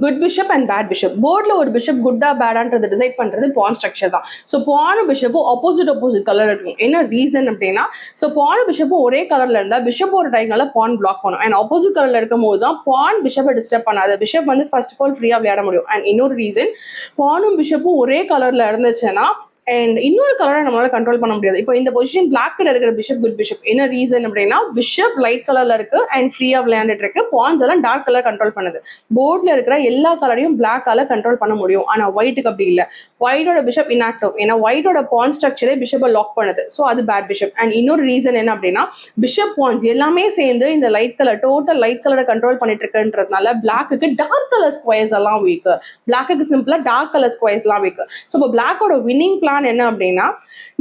Good bishop and bad bishop. போர்டில் ஒரு bishop குட்டா பேடான்றது டிசைட் பண்ணுறது பான் ஸ்ட்ரக்சர் தான். ஸோ பானும் பிஷப்பும் ஆப்போசிட் கலர் இருக்கும். என்ன ரீசன் அப்படின்னா, ஸோ பானும் பிஷப்பும் ஒரே கலர்ல இருந்தால் பிஷப் ஒரு டைம்னால பான் பிளாக் பண்ணும். அண்ட் ஆப்போசிட் கலர்ல இருக்கும் போது தான் பான் பிஷப்பை டிஸ்டர்ப் பண்ணாது. பிஷப் வந்து ஃபர்ஸ்ட் ஆஃப் ஆல் ஃப்ரீயாக விளையாட முடியும். அண்ட் இன்னொரு ரீசன், பானும் பிஷப்பும் ஒரே கலர்ல இருந்துச்சுன்னா அண்ட் இன்னொரு கலரை நம்மளால கண்ட்ரோல் பண்ண முடியாது. இப்போ இந்த பொசிஷன் பிளாக் கலர் இருக்கிற பிஷப் குட் பிஷப். என்ன ரீசன் அப்படின்னா, பிஷப் லைட் கலர்ல இருக்கு அண்ட் ஃப்ரீயா விளையாண்டுட்டு இருக்கு. பான்ஸ் எல்லாம் டார்க் கலர் கண்ட்ரோல் பண்ணுது. போர்ட்ல இருக்கிற எல்லா கலரையும் பிளாக்கால கண்ட்ரோல் பண்ண முடியும். ஆனா ஒயிட்டுக்கு அப்படி இல்லை. ஒயிட்டோட பிஷப் இன்ஆக்டிவ். ஏன்னா ஒயிட்டோட பான் ஸ்ட்ரக்சரே பிஷப்பை லாக் பண்ணுது. ஸோ அது பேட் பிஷப். அண்ட் இன்னொரு ரீசன் என்ன அப்படின்னா, பிஷப் பான்ஸ் எல்லாமே சேர்ந்து இந்த லைட் கலர் டோட்டல் லைட் கலரை கண்ட்ரோல் பண்ணிட்டு இருக்குன்றதுனால பிளாக்கு டார்க் கலர் ஸ்கொயர்ஸ் எல்லாம் வீக். பிளாக்கு சிம்பிளா டார்க் கலர் ஸ்கொயர்ஸ் எல்லாம் வீக். ஸோ இப்போ பிளாக்கோட வின்னிங் பிளான் என்ன அப்படின்னா,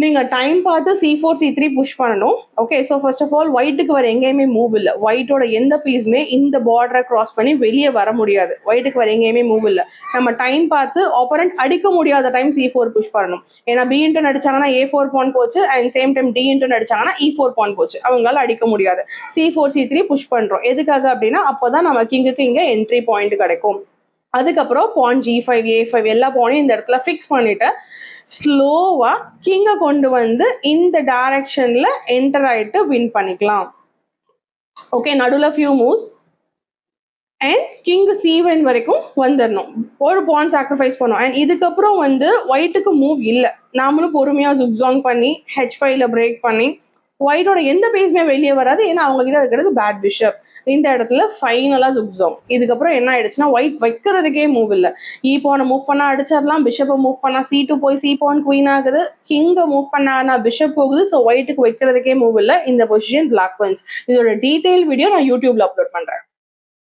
நீங்க டைம் பார்த்து C4 C3 புஷ் பண்ணணும். Okay, so first of all ஒயிட்டுக்கு வர எங்கேயுமே மூவ் இல்லை. ஒயிட்டோட எந்த பீஸுமே இந்த பார்டரை கிராஸ் பண்ணி வெளியே வர முடியாது. ஒயிட்டுக்கு வர எங்கேயுமே மூவ் இல்லை. நம்ம டைம் பார்த்து ஆப்பரண்ட் அடிக்க முடியாத டைம் C4 புஷ் பண்ணணும். ஏன்னா B இன்ட்டு அடிச்சாங்கன்னா A4 பான் போச்சு and same time D into அடிச்சாங்கன்னா E4 பான் போச்சு. அவங்களால அடிக்க முடியாது. C4 C3 புஷ் பண்றோம். எதுக்காக அப்படின்னா, அப்போதான் நம்ம கிங்குக்கு இங்க என்ட்ரி பாயிண்ட் கிடைக்கும். அதுக்கப்புறம் பான் G5 A5 எல்லா பானையும் இந்த இடத்துல ஃபிக்ஸ் பண்ணிட்டு ஸ்லோவா கிங்கை கொண்டு வந்து இந்த டைரக்ஷன்ல என்டர் ஆயிட்டு வின் பண்ணிக்கலாம். ஓகே, நடுவில் few moves and king C1 வரைக்கும் வந்துடணும். ஒரு பான் சாக்ரிஃபைஸ் பண்ணும். அண்ட் இதுக்கப்புறம் வந்து ஒயிட்டுக்கு மூவ் இல்லை. நாமளும் பொறுமையா ஜுக்ஸாங் பண்ணி H5ல பிரேக் பண்ணி ஒயிட்டோட எந்த பேஸுமே வெளியே வராது. ஏன்னா அவங்க கிட்ட இருக்கிறது பேட் பிஷப். இந்த இடத்துல ஃபைனலா ஜுக்ஸாங். இதுக்கப்புறம் என்ன ஆயிடுச்சுன்னா, ஒயிட் வைக்கிறதுக்கே மூவ் இல்லை. பானை மூவ் பண்ணா அடிச்சிடலாம். பிஷப்பை மூவ் பண்ணா C2 போய் C பான் குவீன் ஆகுது. கிங்கை மூவ் பண்ணா பிஷப் போகுது. ஸோ ஒயிட்டுக்கு வைக்கிறதுக்கே மூவ் இல்லை. இந்த பொசிஷன் பிளாக் வின்ஸ். இதோட டீடைல் வீடியோ நான் யூடியூப்ல அப்லோட் பண்றேன்.